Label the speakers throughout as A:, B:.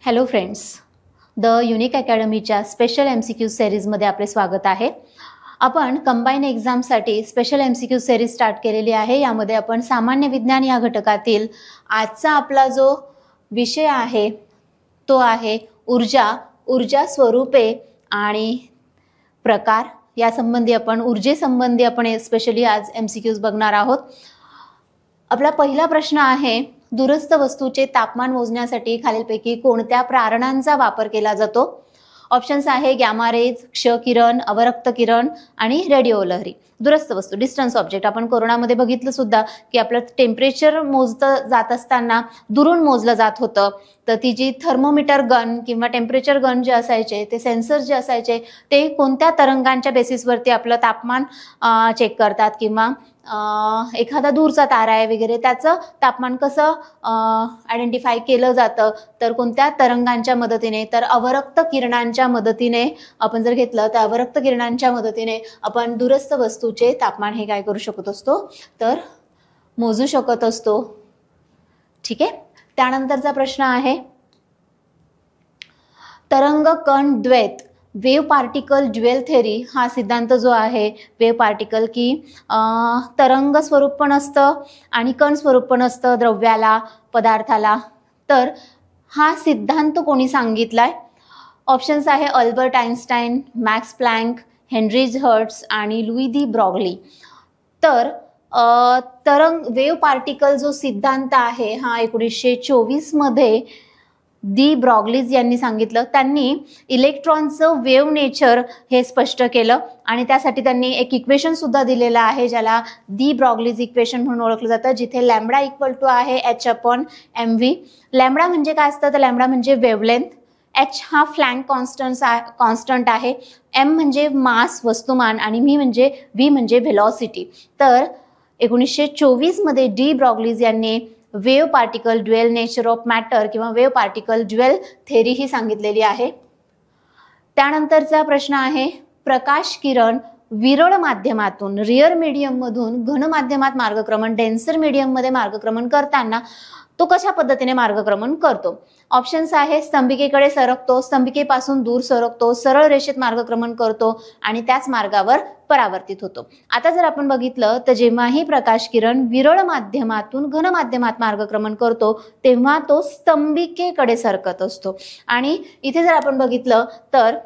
A: Hello friends, the unique अकॅडमीच्या special MCQ सिरीजमध्ये आपले स्वागत आहे. आपण कंबाईन एक्झामसाठी स्पेशल MCQ सिरीज स्टार्ट केलेली आहे. यामध्ये आपण सामान्य विज्ञान या घटकातील आजचा आपला जो विषय आहे तो आहे ऊर्जा स्वरूपे आणि प्रकार. या संबंधी आपण ऊर्जेसंबंधी आपण स्पेशली आज MCQs बघणार आहोत. आपला पहिला प्रश्न आहे, दूरस्थ वस्तूचे तापमान मोजण्यासाठी खालीलपैकी कोणत्या प्रारणांचा वापर केला जातो? ऑप्शन्स आहे गॅमा रेज, क्ष किरण, अवरक्त किरण आणि रेडिओ लहरी. दूरस्थ वस्तू डिस्टन्स ऑब्जेक्ट आपण कोरोनामध्ये बघितलं सुद्धा की आपलं टेम्परेचर मोजतं जात असताना दुरून मोजलं जात होतं. तर ती जी थर्मोमीटर गन किंवा टेम्परेचर गन जे असायचे, ते सेन्सर जे असायचे, ते कोणत्या तरंगांच्या बेसिसवरती आपलं तापमान चेक करतात किंवा एखादा दूरचा तारा आहे वगैरे त्याचं तापमान कसं आयडेंटिफाय केलं जातं, तर कोणत्या तरंगांच्या मदतीने, तर अवरक्त किरणांच्या मदतीने आपण जर घेतलं तर अवरक्त किरणांच्या मदतीने आपण दूरस्थ वस्तूचे तापमान हे काय करू शकत असतो, तर मोजू शकत असतो. ठीक आहे. त्यानंतरचा प्रश्न आहे, तरंग कण द्वैत वेव्ह पार्टिकल ड्युएल थेरी हा सिद्धांत जो आहे वेव्ह पार्टिकल की तरंग स्वरूप पण असतं आणि कण स्वरूप पण असतं द्रव्याला, पदार्थाला, तर हा सिद्धांत कोणी सांगितलाय? ऑप्शन्स आहे Albert Einstein, max plank, Henry hertz आणि लुई दी ब्रॉगली. तर वेव्ह पार्टिकल जो सिद्धांत आहे हा 1924 मध्ये दी ब्रॉगलीज यांनी सांगितलं. त्यांनी इलेक्ट्रॉनचं वेव्ह नेचर हे स्पष्ट केलं आणि त्यासाठी त्यांनी एक इक्वेशन सुद्धा दिलेलं आहे ज्याला दी ब्रॉगलीज इक्वेशन म्हणून ओळखलं जातं, जिथे लॅम्बडा इक्वल टू आहे h/mv. लॅम्बडा म्हणजे काय असतं, तर लॅम्बडा म्हणजे वेव्हलेंथ, h हा फ्लँक कॉन्स्टंट आहे, m म्हणजे मास वस्तुमान आणि v म्हणजे व्हेलॉसिटी. तर 1924 मध्ये डी ब्रॉगलीज यांनी wave particle dual nature of matter किंवा वेव्ह पार्टिकल ड्युएल थेरी ही सांगितलेली आहे. त्यानंतरचा प्रश्न आहे, प्रकाश किरण विरळ माध्यमातून रिअर मीडियम मधून घन माध्यमात मार्गक्रमण, डेन्सर मीडियम मध्ये मार्गक्रमण करताना तो कशा पद्धतीने मार्गक्रमण करतो? ऑप्शन्स आहे स्तंभिकेकडे सरकतो, स्तंभिकेपासून दूर सरकतो, सरळ रेषेत मार्गक्रमण करतो आणि त्याच मार्गावर परावर्तित होतो. आता जर आपण बघितलं तर जेव्हाही प्रकाश किरण विरळ माध्यमातून घन माध्यमात मार्गक्रमण करतो तेव्हा तो स्तंभिकेकडे सरकत असतो. आणि इथे जर आपण बघितलं तर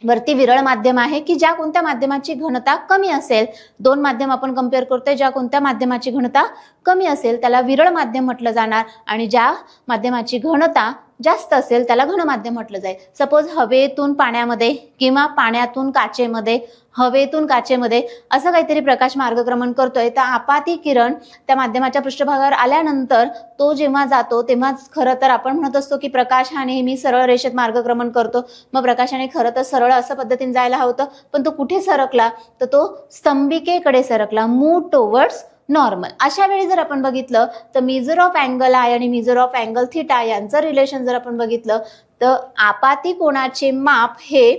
A: वरती विरळ माध्यम आहे की ज्या कोणत्या माध्यमाची घनता कमी असेल, दोन माध्यम आपण कम्पेअर करतोय, ज्या कोणत्या माध्यमाची घनता कमी असेल त्याला विरळ माध्यम म्हटलं जाणार आणि ज्या माध्यमाची घनता जास्त असेल त्याला घन माध्यम म्हटलं जाईल. सपोज हवेतून पाण्यामध्ये किंवा पाण्यातून काचेमध्ये, हवेतून काचेमध्ये असं काहीतरी प्रकाश मार्गक्रमण करतोय, तर आपाती किरण त्या माध्यमाच्या पृष्ठभागावर आल्यानंतर तो जेव्हा जातो तेव्हाच खरं तर आपण म्हणत असतो की प्रकाश हा नेहमी सरळ रेषेत मार्गक्रमण करतो. मग प्रकाशाने खरं तर सरळ असं पद्धतीने जायला हवं होतं, पण तो कुठे सरकला, तर तो स्तंभिकेकडे सरकला, मूव टुवर्ड्स नॉर्मल. अशा वेळी जर आपण बघितलं तर मेजर ऑफ अँगल आय आणि मेजर ऑफ अँगल थिटा यांचं रिलेशन जर आपण बघितलं तर आपाती कोणाचे माप हे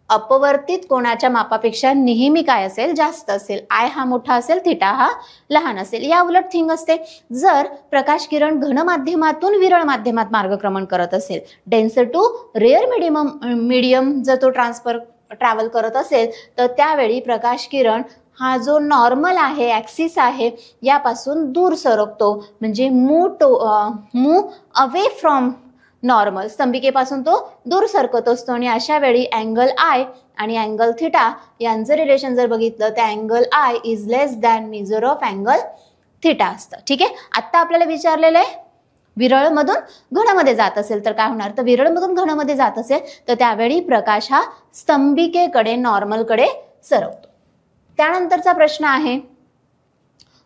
A: अपवर्तित कोणाच्या मापापेक्षा नेहमी काय असेल, जास्त असेल. आय हा मोठा असेल, थिटा हा लहान असेल. या उलट थिंग असते जर प्रकाश किरण घन माध्यमातून विरळ माध्यमात मार्गक्रमण करत असेल, डेन्सर टू रेअर मीडियम जर तो ट्रॅव्हल करत असेल, तर त्यावेळी प्रकाश किरण हा जो नॉर्मल आहे, ऍक्सिस आहे, यापासून दूर सरकतो, म्हणजे मूव अवे फ्रॉम नॉर्मल, स्तंभिकेपासून तो दूर सरकत असतो. आणि अशा वेळी अँगल आय आणि अँगल थिटा यांचं रिलेशन जर बघितलं तर angle I is less than measure of angle theta असतं. ठीक आहे. आता आपल्याला विचारलेलं आहे विरळ मधून घनमध्ये जात असेल तर काय होणार, तर विरळ मधून घनमध्ये जात असेल तर त्यावेळी प्रकाश हा स्तंभिकेकडे नॉर्मलकडे सरकतो. त्यानंतरचा प्रश्न आहे,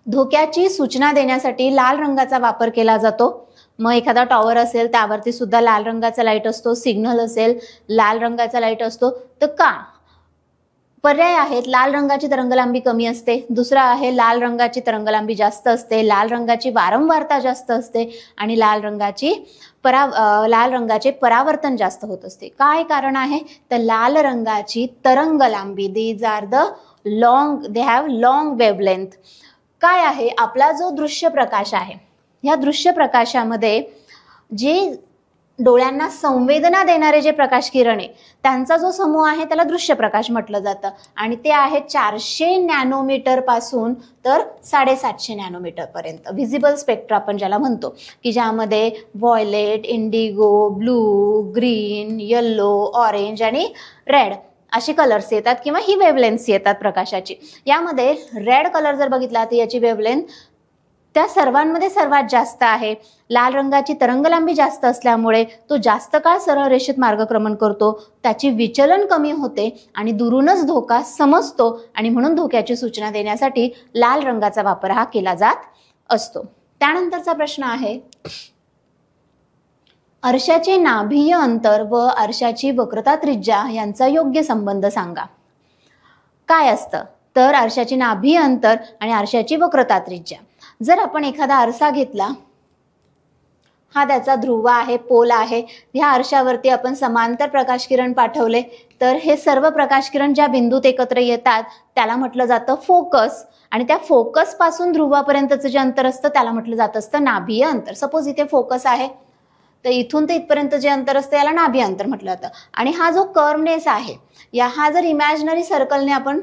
A: धोक्याची सूचना देण्यासाठी लाल रंगाचा वापर केला जातो. मग एखादा टॉवर असेल त्यावरती सुद्धा लाल रंगाचा लाईट असतो, सिग्नल असेल लाल रंगाचा लाईट असतो. तर का? पर्याय आहेत, लाल रंगाची तरंगलांबी कमी असते, दुसरा आहे लाल रंगाची तरंगलांबी जास्त असते, लाल रंगाची वारंवारता जास्त असते आणि लाल रंगाचे परावर्तन जास्त होत असते. काय कारण आहे, तर लाल रंगाची तरंगलांबी these are the they have long wavelength. काय आहे, आपला जो दृश्य प्रकाश आहे, या दृश्य प्रकाशामध्ये जे डोळ्यांना संवेदना देणारे जे प्रकाश किरण आहे त्यांचा जो समूह आहे त्याला दृश्य प्रकाश म्हटलं जातं आणि ते आहे 400 नॅनोमीटर पासून तर 750 नॅनोमीटर पर्यंत. व्हिजिबल स्पेक्ट्रा आपण ज्याला म्हणतो की ज्यामध्ये violet, Indigo, blue, green, yellow, orange आणि रेड अशी कलर्स येतात किंवा ही वेवलेन्थ येतात प्रकाशाची. यामध्ये रेड कलर जर बघितला तर याची वेवलेन्थ त्या सर्वांमध्ये सर्वात जास्त आहे. लाल रंगाची तरंगलांबी जास्त असल्यामुळे तो जास्त काळ सरळ रेषेत मार्गक्रमण करतो, त्याची विचलन कमी होते आणि दुरूनच धोका समजतो आणि म्हणून धोक्याची सूचना देण्यासाठी लाल रंगाचा वापर हा केला जात असतो. त्यानंतरचा प्रश्न आहे, आरशाचे नाभीय अंतर व आरशाची वक्रता त्रिज्या यांचा योग्य संबंध सांगा. काय असतं तर आरशाची नाभीय अंतर आणि आरशाची वक्रता त्रिज्या. जर आपण एखादा आरसा घेतला, हा त्याचा ध्रुव आहे, पोल आहे, ह्या आरशावरती आपण समांतर प्रकाश किरण पाठवले तर हे सर्व प्रकाश किरण ज्या बिंदूत एकत्र येतात त्याला म्हटलं जातं फोकस आणि त्या फोकस पासून ध्रुवापर्यंतचं जे अंतर असतं त्याला म्हटलं जात असतं नाभीय अंतर. सपोज इथे फोकस आहे तर इथून ते इथपर्यंत जे अंतर असतं याला नाभीय अंतर म्हटलं जातं. आणि हा जो कर्वनेस आहे हा जर इमॅजिनरी सर्कलने आपण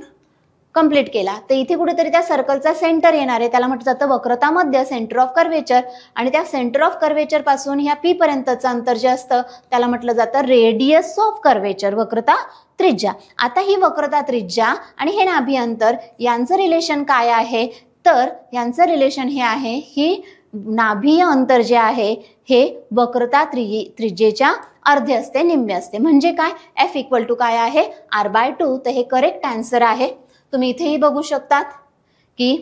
A: कंप्लीट केला तर इथे कुठेतरी त्या सर्कलचा सेंटर येणार आहे, त्याला म्हटलं जातं वक्रता मध्य, सेंटर ऑफ कर्वेचर. आणि त्या सेंटर ऑफ कर्वेचर पासून ह्या पी पर्यंतचं अंतर जे असतं त्याला म्हटलं जातं रेडियस ऑफ कर्वेचर, वक्रता त्रिज्या. आता ही वक्रता त्रिज्या आणि हे नाभीय अंतर यांचं रिलेशन काय आहे तर यांचं रिलेशन हे आहे, ही नाभीय अंतर जे आहे हे वक्रता त्रिज्येच्या अर्धे असते, निम्मे असते. म्हणजे काय, एफ इक्वल टू काय आहे r/2. तर हे करेक्ट आन्सर आहे. तुम्ही इथेही बघू शकतात की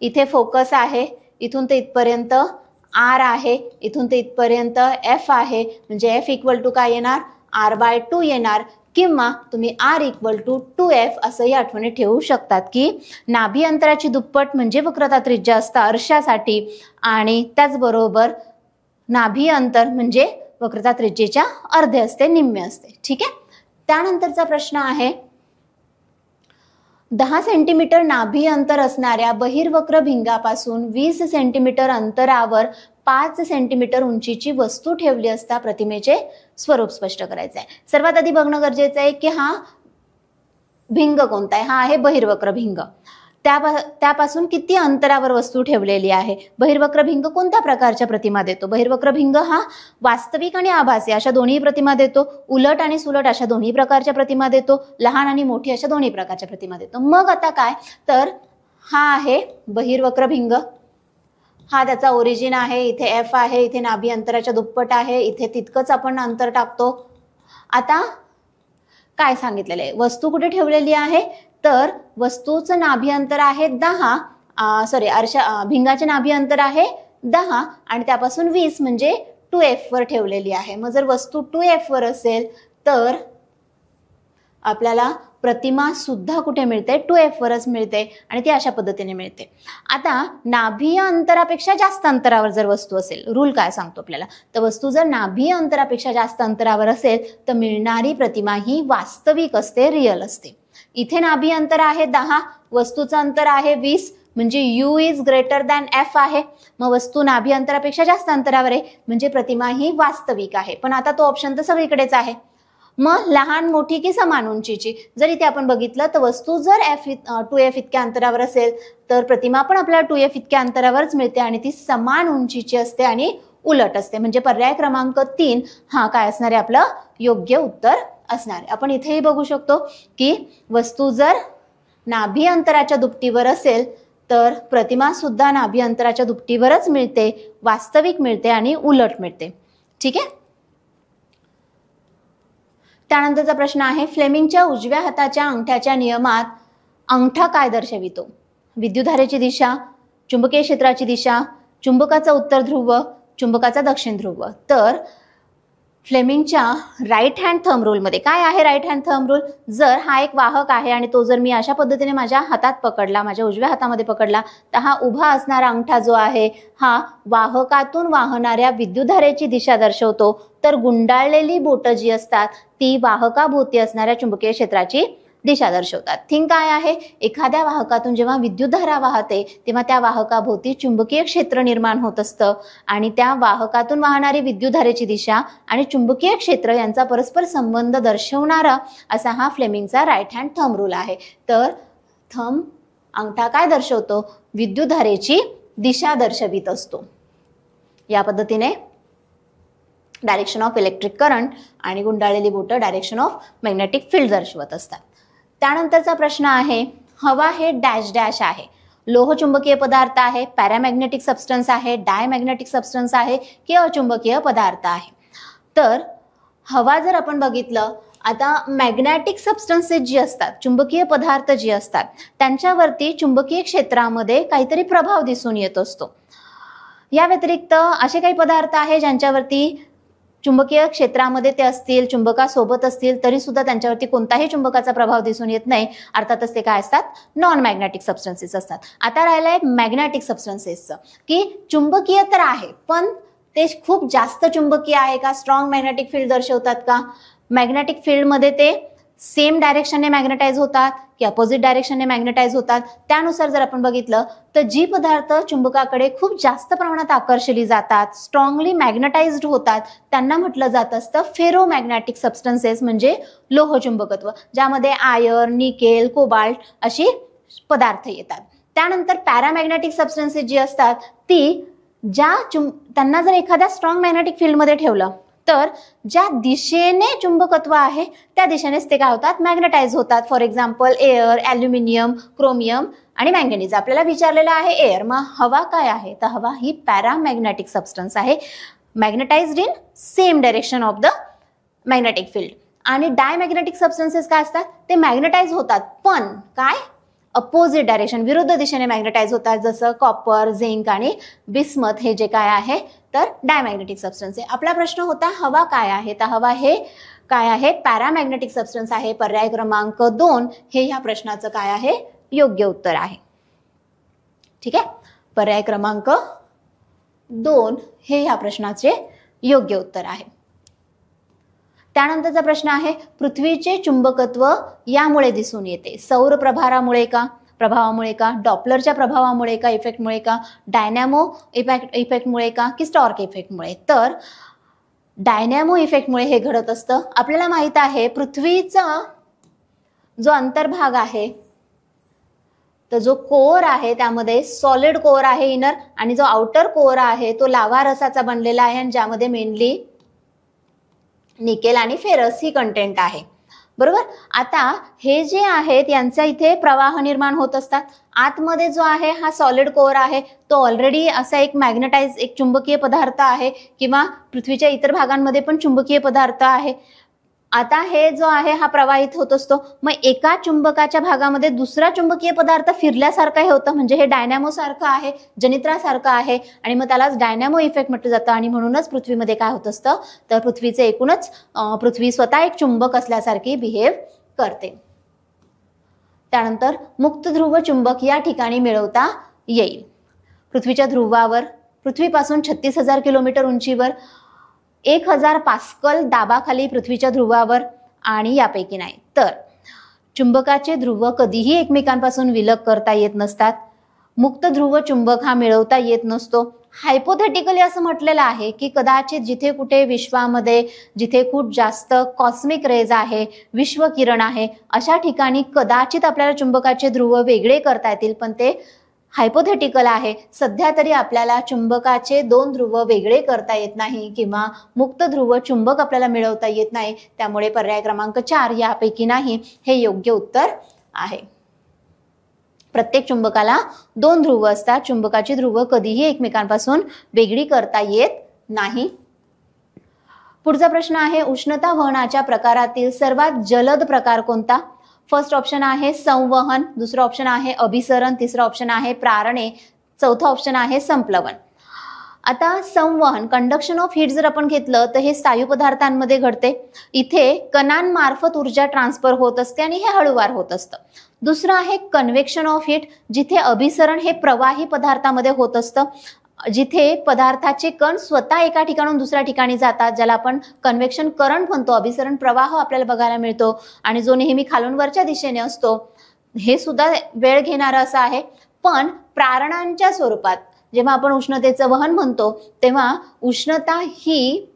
A: इथे फोकस आहे, इथून ते इथपर्यंत r आहे, इथून ते इथपर्यंत f आहे, म्हणजे f इक्वल टू काय येणार r/2 येणार. किंवा तुम्ही r इक्वल टू 2f असंही आठवणीत ठेवू शकतात की नाभी अंतराची दुप्पट म्हणजे वक्रता त्रिज्या असतं आरशासाठी आणि त्याचबरोबर नाभी अंतर म्हणजे वक्रता त्रिज्येच्या अर्धे असते, निम्मे असते. ठीक आहे. त्यानंतरचा प्रश्न आहे, 10 सेंटीमीटर नाभी अंतर असणाऱ्या बहिर्वक्र भिंगापासून 20 सेंटीमीटर अंतरावर 5 सेंटीमीटर उंचीची वस्तू ठेवली असता प्रतिमेचे स्वरूप स्पष्ट करायचे आहे. सर्वात आधी बघणं गरजेचं आहे की हा भिंग कोणता आहे. हा आहे बहिर्वक्र भिंग. त्यापासून किती अंतरावर वस्तू ठेवलेली आहे. बहिर्वक्र भिंग कोणत्या प्रकारच्या प्रतिमा देतो. बहिर्वक्र भिंग हा वास्तविक आणि आभासी अशा दोन्ही प्रतिमा देतो, उलट आणि सुलट अशा दोन्ही प्रकारच्या प्रतिमा देतो, लहान आणि मोठी अशा दोन्ही प्रकारच्या प्रतिमा देतो. मग आता काय तर हा आहे बहिर्वक्र भिंग. हा त्याचा ओरिजिन आहे, इथे एफ आहे, इथे नाभी अंतराच्या दुप्पट आहे, इथे तितकंच आपण अंतर टाकतो. आता काय सांगितलेलं आहे, वस्तू कुठे ठेवलेली आहे तर वस्तूचं नाभी अंतर आहे 10, भिंगाचे नाभी अंतर आहे 10 आणि त्यापासून 20 म्हणजे 2f वर ठेवलेली आहे. मग जर वस्तू 2f वर असेल तर आपल्याला प्रतिमा सुद्धा कुठे मिळते 2f वरच मिळते आणि ती अशा पद्धतीने मिळते. आता नाभीय अंतरापेक्षा जास्त अंतरावर जर वस्तू असेल, रूल काय सांगतो आपल्याला तर वस्तू जर नाभीय अंतरापेक्षा जास्त अंतरावर असेल तर मिळणारी प्रतिमा ही वास्तविक असते, रिअल असते. इथे नाभी अंतर आहे 10, वस्तूचं अंतर आहे 20 म्हणजे u is greater than f आहे. मग वस्तू नाभी अंतरापेक्षा जास्त अंतरावर आहे म्हणजे प्रतिमा ही वास्तविक आहे. पण आता तो ऑप्शन तर सगळीकडेच आहे. मग लहान, मोठी की समान उंचीची. जर इथे आपण बघितलं तर वस्तू जर 2f इतक्या अंतरावर असेल तर प्रतिमा पण आपल्याला 2f इतक्या अंतरावरच मिळते आणि ती समान उंचीची असते आणि उलट असते. म्हणजे पर्याय क्रमांक 3 हा काय असणार आहे आपलं योग्य उत्तर असणार आहे. आपण इथेही बघू शकतो की वस्तू जर नाभी अंतराच्या दुपटीवर असेल तर प्रतिमा सुद्धा नाभी अंतराच्या दुपटीवरच मिळते, वास्तविक मिळते आणि उलट मिळते. ठीक आहे. त्यानंतरचा प्रश्न आहे, फ्लेमिंगच्या उजव्या हाताच्या अंगठ्याच्या नियमात अंगठा काय दर्शवितो. विद्युतधारेची दिशा, चुंबकीय क्षेत्राची दिशा, चुंबकाचा उत्तर ध्रुव, चुंबकाचा दक्षिण ध्रुव. तर फ्लेमिंगच्या राईट हँड थंब रूलमध्ये काय आहे राईट हँड थंब रूल, जर हा एक वाहक आहे आणि तो जर मी अशा पद्धतीने माझ्या हातात पकडला, माझ्या उजव्या हातामध्ये पकडला तर हा उभा असणारा अंगठा जो आहे हा वाहकातून वाहणाऱ्या विद्युतधारेची दिशा दर्शवतो, तर गुंडाळलेली बोटं जी असतात ती वाहकाभोवती असणाऱ्या चुंबकीय क्षेत्राची दिशा दर्शवतात. थिंग काय आहे? एखाद्या वाहकातून जेव्हा विद्युतधारा वाहते तेव्हा त्या वाहकाभोवती चुंबकीय क्षेत्र निर्माण होत असतं आणि त्या वाहकातून वाहणारी विद्युतधारेची दिशा आणि चुंबकीय क्षेत्र यांचा परस्पर संबंध दर्शवणारा असा हा फ्लेमिंगचा राईट हँड थंब रूल आहे. तर थंब अंगठा काय दर्शवतो? विद्युतधारेची दिशा दर्शवित असतो. या पद्धतीने डायरेक्शन ऑफ इलेक्ट्रिक करंट आणि गुंडाळलेली बोटं डायरेक्शन ऑफ मॅग्नेटिक फील्ड दर्शवत असतात. त्यानंतरचा प्रश्न आहे, हवा हे डॅश डॅश आहे. लोहचुंबकीय पदार्थ आहे, पॅरामॅग्नेटिक सबस्टन्स आहे, डायमॅग्नेटिक सबस्टन्स आहे की अचुंबकीय पदार्थ आहे. तर हवा जर आपण बघितलं, आता मॅग्नेटिक सबस्टन्सेस जी असतात, चुंबकीय पदार्थ जी असतात, त्यांच्यावरती चुंबकीय क्षेत्रामध्ये काहीतरी प्रभाव दिसून येत असतो. या व्यतिरिक्त असे काही पदार्थ आहे ज्यांच्यावरती चुंबकीय क्षेत्रामध्ये ते असतील, चुंबकासोबत असतील, तरी सुद्धा त्यांच्यावरती कोणताही चुंबकाचा प्रभाव दिसून येत नाही. अर्थातच ते काय असतात? नॉन मॅग्नेटिक सबस्टन्सेस असतात. आता राहिलंय मॅग्नेटिक सबस्टन्सेसचं, की चुंबकीय तर आहे पण ते खूप जास्त चुंबकीय आहे का? स्ट्रॉंग मॅग्नेटिक फील्ड दर्शवतात का? मॅग्नेटिक फील्डमध्ये ते सेम डायरेक्शनने मॅग्नेटाइज होतात की अपोजिट डायरेक्शनने मॅग्नेटाइज होतात? त्यानुसार जर आपण बघितलं तर जी पदार्थ चुंबकाकडे खूप जास्त प्रमाणात आकर्षली जातात, स्ट्रॉंगली मॅग्नेटाइज्ड होतात, त्यांना म्हटलं जात असतं फेरोमॅग्नेटिक सबस्टन्सेस, म्हणजे लोहचुंबकत्व, ज्यामध्ये आयर्न, निकेल, कोबाल्ट अशी पदार्थ येतात. त्यानंतर पॅरामॅग्नेटिक सबस्टन्सेस जी असतात ती त्यांना जर एखाद्या स्ट्रॉंग मॅग्नेटिक फील्डमध्ये ठेवलं तर ज्या दिशेने चुंबकत्व आहे त्या दिशेनेच ते काय होतात? मॅग्नेटाइज होतात. For example air, aluminium, chromium आणि मॅंगनीज. आपल्याला विचारलेलं आहे एअर. मग हवा काय आहे? तर हवा ही पॅरामॅग्नेटिक सबस्टन्स आहे, magnetized in same direction of the magnetic field. आणि डायमॅग्नेटिक सबस्टन्सेस काय असतात? ते मॅग्नेटाइज होतात पण काय? अपोजिट डायरेक्शन, विरुद्ध दिशेने मॅग्नेटाइज होतात, जसं कॉपर, झिंक आणि बिस्मथ हे जे काय आहे तर डायमॅग्नेटिक सबस्टन्स आहे. आपला प्रश्न होता हवा काय आहे? तर हवा हे काय आहे? पॅरामॅग्नेटिक सबस्टन्स आहे. पर्याय क्रमांक 2 हे ह्या प्रश्नाचं काय आहे? योग्य उत्तर आहे. ठीक आहे, पर्याय क्रमांक 2 हे ह्या प्रश्नाचे योग्य उत्तर आहे. त्यानंतरचा प्रश्न आहे, पृथ्वीचे चुंबकत्व यामुळे दिसून येते. सौर प्रभारामुळे का? प्रभावामुळे का? डॉपलरच्या प्रभावामुळे का? इफेक्टमुळे का? डायनॅमो इफेक्टमुळे का? की स्टॉर्क इफेक्टमुळे? तर डायनॅमो इफेक्टमुळे हे घडत असतं. आपल्याला माहित आहे पृथ्वीचा जो अंतर्भाग आहे, तर जो कोर आहे त्यामध्ये सॉलिड कोर आहे इनर, आणि जो आउटर कोर आहे तो लावा रसाचा बनलेला आहे आणि ज्यामध्ये मेनली निकेल आणि फेरस ही कंटेंट आहे. बरोबर. आता हे जे आहेत यांचा इथे प्रवाह निर्माण होत असतात. आतमध्ये जो आहे हा सॉलिड कोर आहे तो ऑलरेडी असा एक मॅग्नेटाइज, एक चुंबकीय पदार्थ आहे, किंवा पृथ्वीच्या इतर भागांमध्ये पण चुंबकीय पदार्थ आहे. आता हे जो आहे हा प्रवाहित होत असतो. मग एका चुंबकाच्या भागामध्ये दुसरा चुंबकीय पदार्थ फिरल्यासारखं हे होतं, म्हणजे हे डायनॅमो सारखं आहे, जनित्रासारखं आहे, आणि मग त्यालाच डायनॅमो इफेक्ट म्हटलं जातं. आणि म्हणूनच पृथ्वीमध्ये काय होत असतं तर पृथ्वीचे एकूणच पृथ्वी स्वतः एक चुंबक असल्यासारखी बिहेव करते. त्यानंतर मुक्त ध्रुव चुंबक या ठिकाणी मिळवता येईल. पृथ्वीच्या ध्रुवावर, पृथ्वीपासून 36,000 किलोमीटर उंचीवर, 1000 पास्कल दाबाखाली पृथ्वीच्या ध्रुवावर, आणि यापैकी नाही. तर चुंबकाचे ध्रुव कधीही एकमेकांपासून विलग करता येत नसतात. मुक्त ध्रुव चुंबक हा मिळवता येत नसतो. हायपोथेटिकली असं म्हटलेलं आहे की कदाचित जिथे कुठे विश्वामध्ये जिथे खूप जास्त कॉस्मिक रेज आहे, विश्वकिरण आहे, अशा ठिकाणी कदाचित आपल्याला चुंबकाचे ध्रुव वेगळे करता येतील, पण ते हायपोथेटिकल आहे. सध्या तरी आपल्याला चुंबकाचे 2 ध्रुव वेगळे करता येत नाही किंवा मुक्त ध्रुव चुंबक आपल्याला मिळवता येत नाही. त्यामुळे पर्याय क्रमांक 4 यापैकी नाही हे योग्य उत्तर आहे. प्रत्येक चुंबकाला 2 ध्रुव असतात. चुंबकाची ध्रुव कधीही एकमेकांपासून वेगळी करता येत नाही. पुढचा प्रश्न आहे, उष्णता वहनाच्या प्रकारातील सर्वात जलद प्रकार कोणता? फर्स्ट ऑप्शन आहे संवहन, दुसरा ऑप्शन आहे अभिसरण, तिसरा ऑप्शन आहे प्रारणे, चौथा ऑप्शन आहे संप्लवन. आता संवहन, कंडक्शन ऑफ हीट जर आपण घेतलं तर हे स्थायू पदार्थांमध्ये घडते. इथे कणांमार्फत ऊर्जा ट्रान्सफर होत असते आणि हे हळूवार होत असतं. दुसरं आहे कन्व्हेक्शन ऑफ हीट, जिथे अभिसरण हे प्रवाही पदार्थामध्ये होत असतं. जिथे पदार्थाचे कण स्वतः एका ठिकाणाहून दुसऱ्या ठिकाणी जातात, ज्याला आपण कन्व्हेक्शन करंट म्हणतो, अभिसरण प्रवाह आपल्याला बघायला मिळतो आणि जो नेहमी खालून वरच्या दिशेने असतो, हे सुद्धा वेळ घेणारं असं आहे. पण प्रारणांच्या स्वरूपात जेव्हा आपण उष्णतेचं वहन म्हणतो तेव्हा उष्णता ही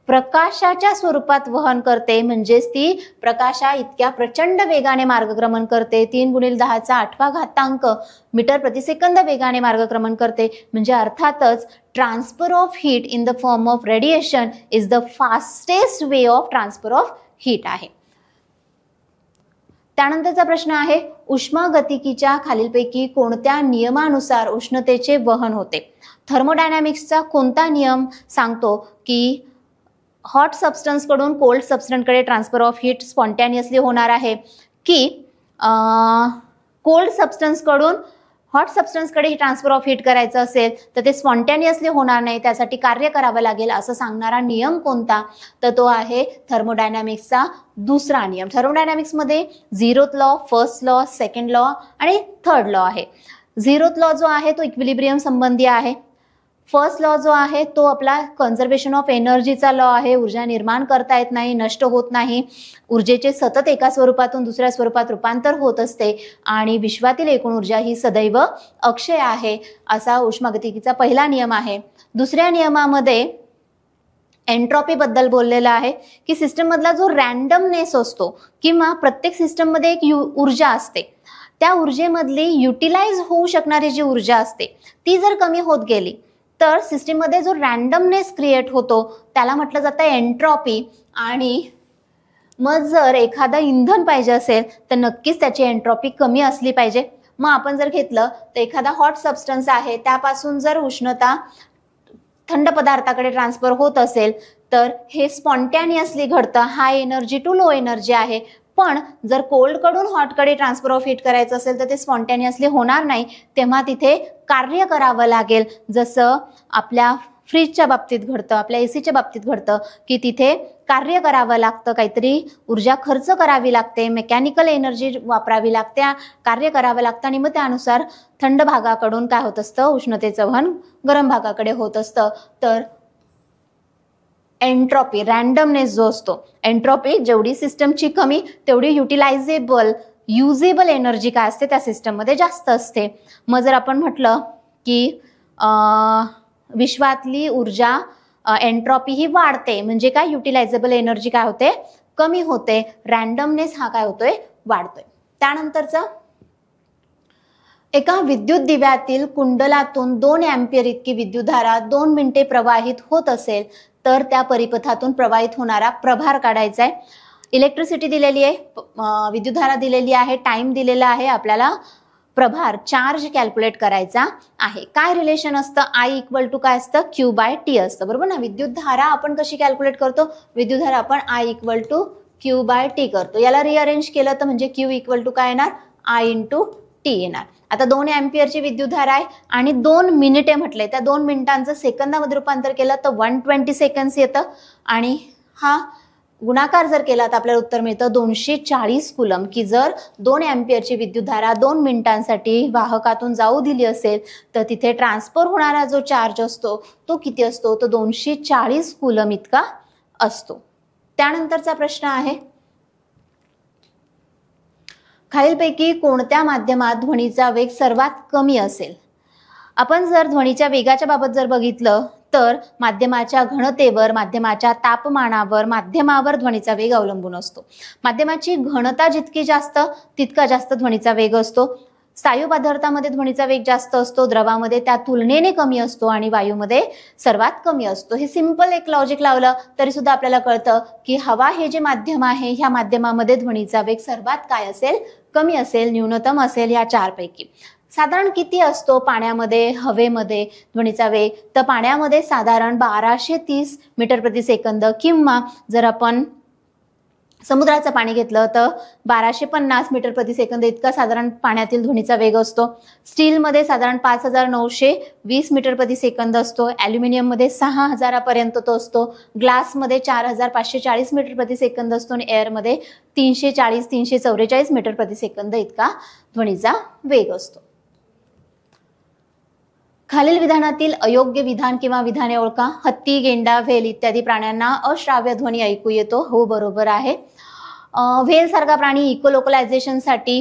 A: प्रकाशाच्या स्वरूपात वहन करते, म्हणजेच ती प्रकाशा इतक्या प्रचंड वेगाने मार्गक्रमण करते, 3×10⁸ मीटर प्रति सेकंद वेगाने मार्गक्रमण करते. म्हणजे अर्थातच transfer of heat in the form of radiation is the fastest way of transfer of heat आहे. त्यानंतरचा प्रश्न आहे, उष्मागतिकीच्या खालीलपैकी कोणत्या नियमानुसार उष्णतेचे वहन होते? थर्मोडायनॅमिक्सचा कोणता नियम सांगतो की हॉट सबस्टन्स कडून कोल्ड सबस्टन्सकडे ट्रान्सफर ऑफ हीट स्पॉन्टॅनियसली होणार आहे, की कोल्ड सबस्टन्स कडून हॉट सबस्टन्सकडे ट्रान्सफर ऑफ हीट करायचं असेल तर ते स्पॉन्टॅनियसली होणार नाही, त्यासाठी कार्य करावं लागेल असं सांगणारा नियम कोणता? तर तो आहे थर्मोडायनॅमिक्सचा दुसरा नियम. थर्मोडायनॅमिक्समध्ये 0th law, 1st law, 2nd law आणि 3rd लॉ आहे. 0th लॉ जो आहे तो इक्विलिब्रियम संबंधी आहे. 1st लॉ जो आहे तो आपला कन्झर्वेशन ऑफ एनर्जीचा लॉ आहे. ऊर्जा निर्माण करता येत नाही, नष्ट होत नाही, ऊर्जेचे सतत एका स्वरूपातून दुसऱ्या स्वरूपात रूपांतर होत असते आणि विश्वातील एकूण ऊर्जा ही सदैव अक्षय आहे, असा उष्मागतिकीचा पहिला नियम आहे. दुसऱ्या नियमामध्ये एन्ट्रॉपी बद्दल बोललेला आहे की सिस्टम मधला जो रॅन्डमनेस असतो किंवा प्रत्येक सिस्टम मध्ये एक ऊर्जा असते, त्या ऊर्जेमधली युटिलाइज होऊ शकणारी जी ऊर्जा असते ती जर कमी होत गेली तर सिस्टीम मध्ये जो रॅन्डमनेस क्रिएट होतो त्याला म्हटलं जातं एन्ट्रॉपी. आणि मग जर एखादं इंधन पाहिजे असेल तर नक्कीच त्याची एन्ट्रॉपी कमी असली पाहिजे. मग आपण जर घेतलं तर एखादा हॉट सबस्टन्स आहे त्यापासून जर उष्णता थंड पदार्थाकडे ट्रान्सफर होत असेल तर हे स्पॉन्टॅनियसली घडतं, high energy to low energy आहे. पण जर कोल्ड कडून हॉट कडे ट्रान्सफर ऑफ हीट करायचं असेल तर ते स्पॉन्टॅनियसली होणार नाही, तेव्हा तिथे कार्य करावं लागेल. जसं आपल्या फ्रीजच्या बाबतीत घडतं, आपल्या एसीच्या बाबतीत घडतं की तिथे कार्य करावं लागतं, काहीतरी ऊर्जा खर्च करावी लागते, मेकॅनिकल एनर्जी वापरावी लागते, कार्य करावं लागतं आणि मग त्यानुसार थंड भागाकडून काय होत असतं, उष्णतेचं वहन गरम भागाकडे होत असतं. तर एन्ट्रॉपी, रॅन्डमनेस जो असतो, एन्ट्रॉपी जेवढी सिस्टमची कमी तेवढी युजेबल एनर्जी काय असते त्या सिस्टममध्ये जास्त असते. मग जर आपण म्हटलं की विश्वातली ऊर्जा एन्ट्रॉपी ही वाढते, म्हणजे काय, युटिलायझेबल एनर्जी काय होते, कमी होते, रॅन्डमनेस हा काय होतोय, वाढतोय. त्यानंतरचा, एका विद्युत दिव्यातील कुंडलातून 2 अँपिअर इतकी विद्युतधारा 2 मिनिटे प्रवाहित होत असेल तर त्या परिपथातून प्रवाहित होणारा प्रभार काढायचा आहे. इलेक्ट्रिसिटी दिलेली आहे, विद्युतधारा दिलेली आहे, टाइम दिलेला आहे, आपल्याला प्रभार चार्ज कॅल्क्युलेट करायचा आहे. काय रिलेशन असतं, I इक्वल टू काय असतं, Q/T असतं, बरोबर ना. विद्युतधारा आपण कशी कॅल्क्युलेट करतो, विद्युतधारा आपण I इक्वल टू Q/T करतो. याला रिअरेंज केलं तर म्हणजे Q इक्वल टू काय येणार, I × T येणार. आता 2 अँपिअरची विद्युतधारा आहे आणि 2 मिनिटे म्हटले, त्या 2 मिनिटांचं सेकंदामध्ये रूपांतर केलं तर 120 सेकंड्स येतं आणि हा गुणाकार जर केला तर आपल्याला उत्तर मिळतं 240 कुलम. की जर 2 अँपिअरची विद्युतधारा 2 मिनिटांसाठी वाहकातून जाऊ दिली असेल तर तिथे ट्रान्सफर होणारा जो चार्ज असतो तो किती असतो, तो 240 कुलम इतका असतो. त्यानंतरचा प्रश्न आहे, खालीलपैकी कोणत्या माध्यमात ध्वनीचा वेग सर्वात कमी असेल? आपण जर ध्वनीच्या वेगाच्या बाबत जर बघितलं तर माध्यमाच्या घनतेवर, माध्यमाच्या तापमानावर, माध्यमावर ध्वनीचा वेग अवलंबून असतो. माध्यमाची घनता जितकी जास्त तितका जास्त ध्वनीचा वेग असतो. स्थायू पदार्थामध्ये ध्वनीचा वेग जास्त असतो, द्रवामध्ये त्या तुलनेने कमी असतो आणि वायूमध्ये सर्वात कमी असतो. हे सिंपल एक लॉजिक लावलं तरी सुद्धा आपल्याला कळतं की हवा हे जे माध्यम आहे ह्या माध्यमामध्ये ध्वनीचा वेग सर्वात काय असेल, कमी असेल, न्यूनतम असेल. या 4 पैकी साधारण किती असतो पाण्यामध्ये, हवेमध्ये ध्वनीचा वेग? तर पाण्यामध्ये साधारण 1230 मीटर प्रति सेकंद, किंवा जर आपण समुद्राचं पाणी घेतलं तर 1250 मीटर प्रति सेकंद इतका साधारण पाण्यातील ध्वनीचा वेग असतो. स्टीलमध्ये साधारण 5920 मीटर प्रति सेकंद असतो. ॲल्युमिनियममध्ये 6000 पर्यंत तो असतो. ग्लासमध्ये 4540 मीटर प्रति सेकंद असतो आणि एअरमध्ये 340-344 मीटर प्रति सेकंद इतका ध्वनीचा वेग असतो. खालील विधानातील अयोग्य विधान किंवा विधाने ओळखा. हत्ती, गेंडा, व्हेल इत्यादी प्राण्यांना अश्राव्य ध्वनी ऐकू येतो. हो, बरोबर आहे. व्हेल सारखा प्राणी इकोलोकलायझेशनसाठी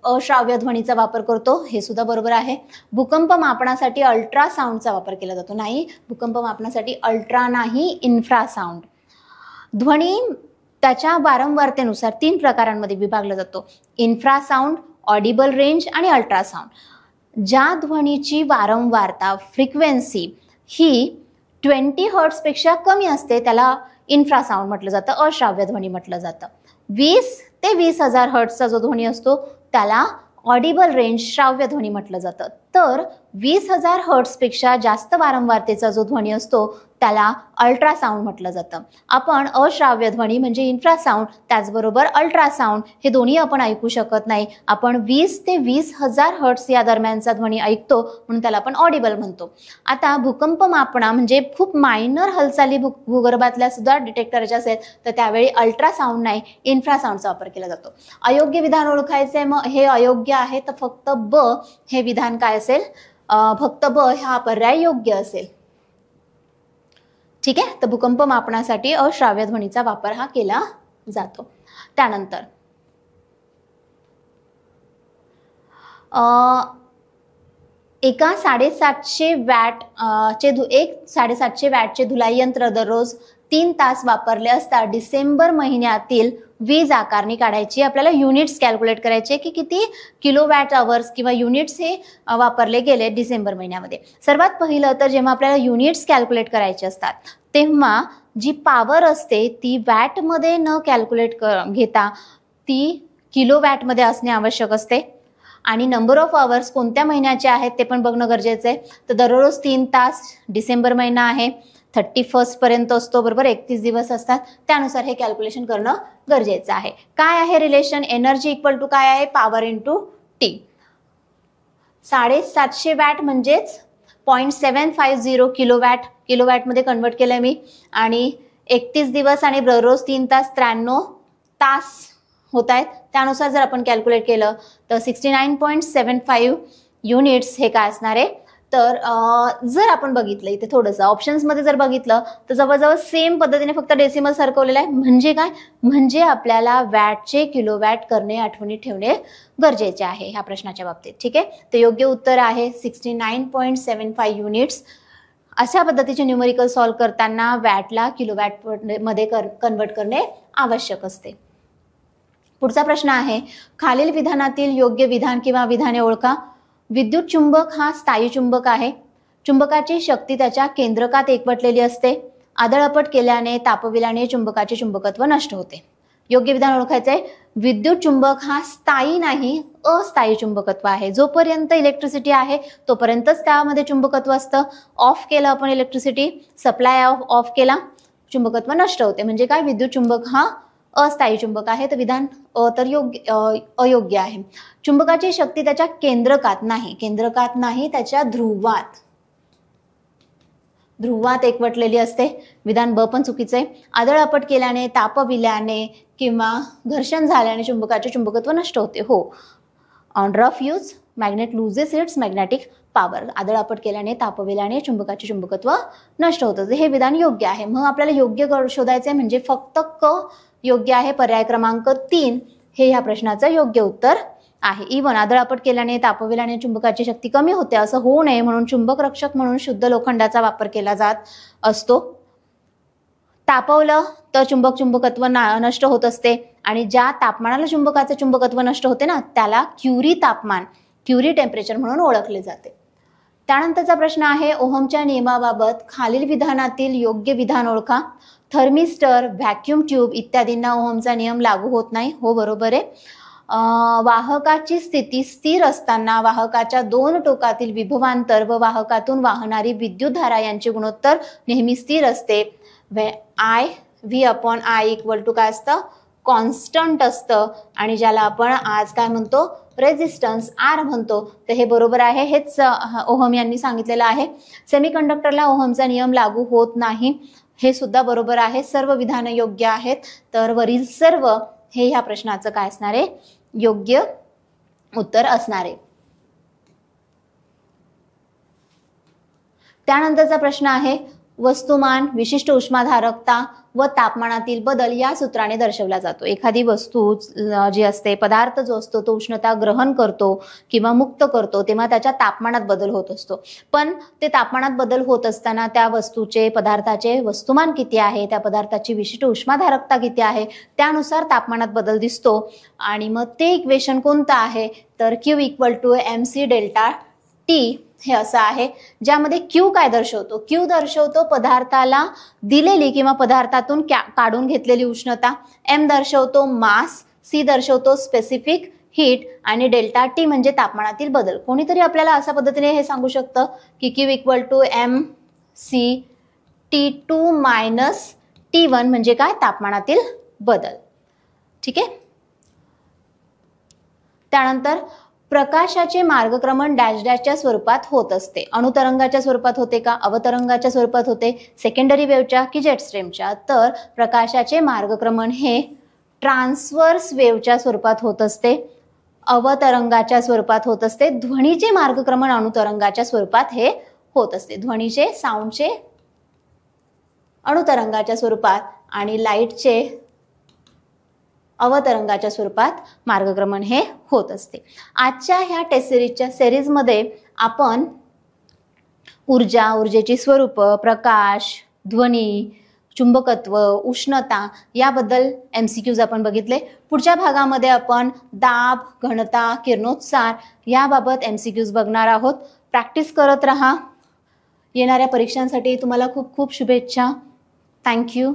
A: अश्राव्य ध्वनीचा वापर करतो. हे सुद्धा बरोबर आहे. भूकंप मापनासाठी अल्ट्रासाऊंडचा वापर केला जातो. नाही, भूकंप मापनासाठी अल्ट्रा नाही, इन्फ्रासाऊंड. ध्वनी त्याच्या वारंवारतेनुसार 3 प्रकारांमध्ये विभागला जातो. इन्फ्रासाऊंड, ऑडिबल रेंज आणि अल्ट्रासाऊंड. ज्या ध्वनीची वारंवारता फ्रिक्वेन्सी ही 20 हर्ट्झपेक्षा कमी असते त्याला इन्फ्रासाऊंड म्हटलं जातं, अश्राव्य ध्वनी म्हटलं जातं. 20 ते 20,000 हर्ट्झचा जो ध्वनी असतो त्याला ऑडिबल रेंज, श्राव्य ध्वनी म्हटलं जातं. तर 20,000 हर्ट्झपेक्षा जास्त वारंवारतेचा जो ध्वनी असतो त्याला अल्ट्रासाऊंड म्हटलं जातं. आपण अश्राव्य ध्वनी म्हणजे इन्फ्रासाऊंड, त्याचबरोबर अल्ट्रासाऊंड हे दोन्ही आपण ऐकू शकत नाही. आपण 20 ते 20,000 हर्ट्झ या दरम्यानचा ध्वनी ऐकतो म्हणून त्याला आपण ऑडिबल म्हणतो. आता भूकंप मापना म्हणजे खूप मायनर हालचाली भूगर्भातल्या सुद्धा डिटेक्ट करायच्या असेल तर त्यावेळी अल्ट्रासाऊंड नाही, इन्फ्रासाऊंडचा वापर केला जातो. अयोग्य विधान ओळखायचे. मग हे अयोग्य आहे तर फक्त ब हे विधान काय असेल? फक्त ब हा पर्याय योग्य असेल. ठीक आहे. तर भूकंप मापनासाठी अश्राव्य ध्वनीचा वापर हा केला जातो. त्यानंतर एक 750 वॅटचे धुलाई यंत्र दररोज 3 तास वापरले असता डिसेंबर महिन्यातील वीज आकारणी काढायची. आपल्याला युनिट्स कॅल्क्युलेट करायचे की किती किलोवॅट अवर्स किंवा युनिट्स हे वापरले गेले डिसेंबर महिन्यामध्ये. सर्वात पहिलं तर जेव्हा आपल्याला युनिट्स कॅल्क्युलेट करायचे असतात तेव्हा जी पॉवर असते ती वॅटमध्ये न कॅल्क्युलेट घेता ती किलोवॅटमध्ये असणे आवश्यक असते. आणि नंबर ऑफ आवर्स कोणत्या महिन्याचे आहेत ते पण बघणं गरजेचं आहे. तर दररोज 3 तास, डिसेंबर महिना आहे, 31 पर्यंत असतो, बरोबर, 31 दिवस असतात, त्यानुसार हे कॅल्क्युलेशन करणं गरजेचं आहे. काय आहे रिलेशन? एनर्जी इक्वल टू काय आहे? Power into T. 750 वॅट म्हणजेच 0.750 किलोवॅट, किलोवॅटमध्ये कन्वर्ट केलंय मी. आणि 31 दिवस आणि दररोज 3 तास 93 तास होत आहेत. त्यानुसार जर आपण कॅल्क्युलेट केलं तर 69.75 युनिट्स हे काय असणार आहे? तर जर आपण बघितलं इथे थोडंसं ऑप्शन्समध्ये जर बघितलं तर जवळजवळ सेम पद्धतीने फक्त डेसिमल सरकवलेलं आहे. म्हणजे काय? म्हणजे आपल्याला वॅटचे किलोवॅट करणे आठवणीत ठेवणे गरजेचे आहे ह्या प्रश्नाच्या बाबतीत. ठीक आहे. तर योग्य उत्तर आहे 69.75 युनिट्स. अशा पद्धतीचे न्यूमरिकल सॉल्व्ह करताना वॅटला किलोवॅट मध्ये कन्वर्ट करणे आवश्यक असते. पुढचा प्रश्न आहे, खालील विधानातील योग्य विधान किंवा विधाने ओळखा. विद्युत चुंबक हा स्थायी चुंबक आहे. चुंबकाची शक्ती त्याच्या केंद्रकात एकवटलेली असते. आदळआपट केल्याने, तापविल्याने चुंबकाचे चुंबकत्व नष्ट होते. योग्य विधान ओळखायचंय. विद्युत चुंबक हा स्थायी नाही, अस्थायी चुंबकत्व आहे. जोपर्यंत इलेक्ट्रिसिटी आहे तोपर्यंतच त्यामध्ये चुंबकत्व असतं. ऑफ केलं आपण इलेक्ट्रिसिटी, सप्लाय ऑफ केला, चुंबकत्व नष्ट होते. म्हणजे काय? विद्युत चुंबक हा अस्थायी चुंबक आहे. तर विधान तर अयोग्य आहे. चुंबकाची शक्ती त्याच्या केंद्रकात नाही, त्याच्या ध्रुवात एकवटलेली असते. विधान ब पण चुकीचं आहे. आदळआपट केल्याने, तापविल्याने किंवा घर्षण झाल्याने चुंबकाचे चुंबकत्व नष्ट होते. हो. On rough use magnet loses its magnetic power. आदळआपट केल्याने, तापविल्याने चुंबकाचे चुंबकत्व नष्ट होतं. हे विधान योग्य आहे. मग आपल्याला योग्य शोधायचे म्हणजे फक्त क योग्य आहे. पर्याय क्रमांक 3 हे ह्या प्रश्नाचं योग्य उत्तर आहे. इवन आदळआपट केल्याने, तापविल्याने चुंबकाची शक्ती कमी होते असं होऊ नये म्हणून चुंबक रक्षक म्हणून शुद्ध लोखंडाचा वापर केला जात असतो. तापवलं तर चुंबकत्व नष्ट होत असते आणि ज्या तापमानाला चुंबकाचे चुंबकत्व नष्ट होते ना त्याला क्युरी तापमान, क्युरी टेम्परेचर म्हणून ओळखले जाते. त्यानंतरचा प्रश्न आहे, ओहमच्या नियमाबाबत खालील विधानातील योग्य विधान ओळखा. थर्मिस्टर, व्हॅक्यूम ट्यूब इत्यादींना ओहमचा नियम लागू होत नाही. हो, बरोबर आहे. वाहकाची स्थिती स्थिर असताना वाहकाच्या 2 टोकातील विभवांतर व वाहकातून वाहणारी विद्युतधारा यांचे गुणोत्तर नेहमी स्थिर असते. V/I इक्वल टू काय असतं? कॉन्स्टंट असतं. आणि ज्याला आपण आज काय म्हणतो? रेझिस्टन्स R म्हणतो. तर हे बरोबर आहे. हेच ओहम यांनी सांगितलेलं आहे. सेमीकंडक्टरला ओहमचा नियम लागू होत नाही. हे सुद्धा बरोबर आहे. सर्व विधान योग्य आहेत. तर वरील सर्व हे ह्या प्रश्नाचं काय असणार आहे? योग्य उत्तर असणार आहे. त्यानंतरचा प्रश्न आहे, वस्तुमान, विशिष्ट उष्माधारकता व तापमानातील बदल या सूत्राने दर्शवला जातो. एखादी वस्तू जी असते, पदार्थ जो असतो तो उष्णता ग्रहण करतो किंवा मुक्त करतो तेव्हा त्याच्या तापमानात बदल होत असतो. पण ते तापमानात बदल होत असताना त्या वस्तूचे, पदार्थाचे वस्तुमान किती आहे, त्या पदार्थाची विशिष्ट उष्माधारकता किती आहे, त्यानुसार तापमानात बदल दिसतो. आणि मग ते इक्वेशन कोणतं आहे, तर Q = mc डेल्टा T हे असं आहे, ज्यामध्ये Q काय दर्शवतो, Q दर्शवतो पदार्थाला दिलेली किंवा पदार्थातून काढून घेतलेली उष्णता, M दर्शवतो मास, C दर्शवतो स्पेसिफिक हीट आणि डेल्टा T म्हणजे तापमानातील बदल. कोणीतरी आपल्याला अशा पद्धतीने हे सांगू शकतं की Q = mc T2 - T1 म्हणजे काय, तापमानातील बदल. ठीक आहे. त्यानंतर प्रकाशाचे मार्गक्रमण डॅश डॅशच्या स्वरूपात होत असते. अणुतरंगाच्या स्वरूपात होते का, अवतरंगाच्या स्वरूपात होते, सेकंडरी वेव्हच्या की जेट स्ट्रीमच्या. तर प्रकाशाचे मार्गक्रमण हे ट्रान्सव्हर्स वेव्हच्या स्वरूपात होत असते, अवतरंगाच्या स्वरूपात होत असते. ध्वनीचे मार्गक्रमण अणुतरंगाच्या स्वरूपात हे होत असते. ध्वनीचे, साऊंडचे अणुतरंगाच्या स्वरूपात आणि लाईटचे अवतरंगाच्या स्वरूपात मार्गक्रमण हे होत असते. आजच्या ह्या टेस्ट सिरीजच्या सिरीजमध्ये आपण ऊर्जेची स्वरूप, प्रकाश, ध्वनी, चुंबकत्व, उष्णता याबद्दल MCQs आपण बघितले. पुढच्या भागामध्ये आपण दाब, घनता, किरणोत्सार याबाबत MCQs बघणार आहोत. प्रॅक्टिस करत रहा. येणाऱ्या परीक्षांसाठी तुम्हाला खूप खूप शुभेच्छा. थँक्यू.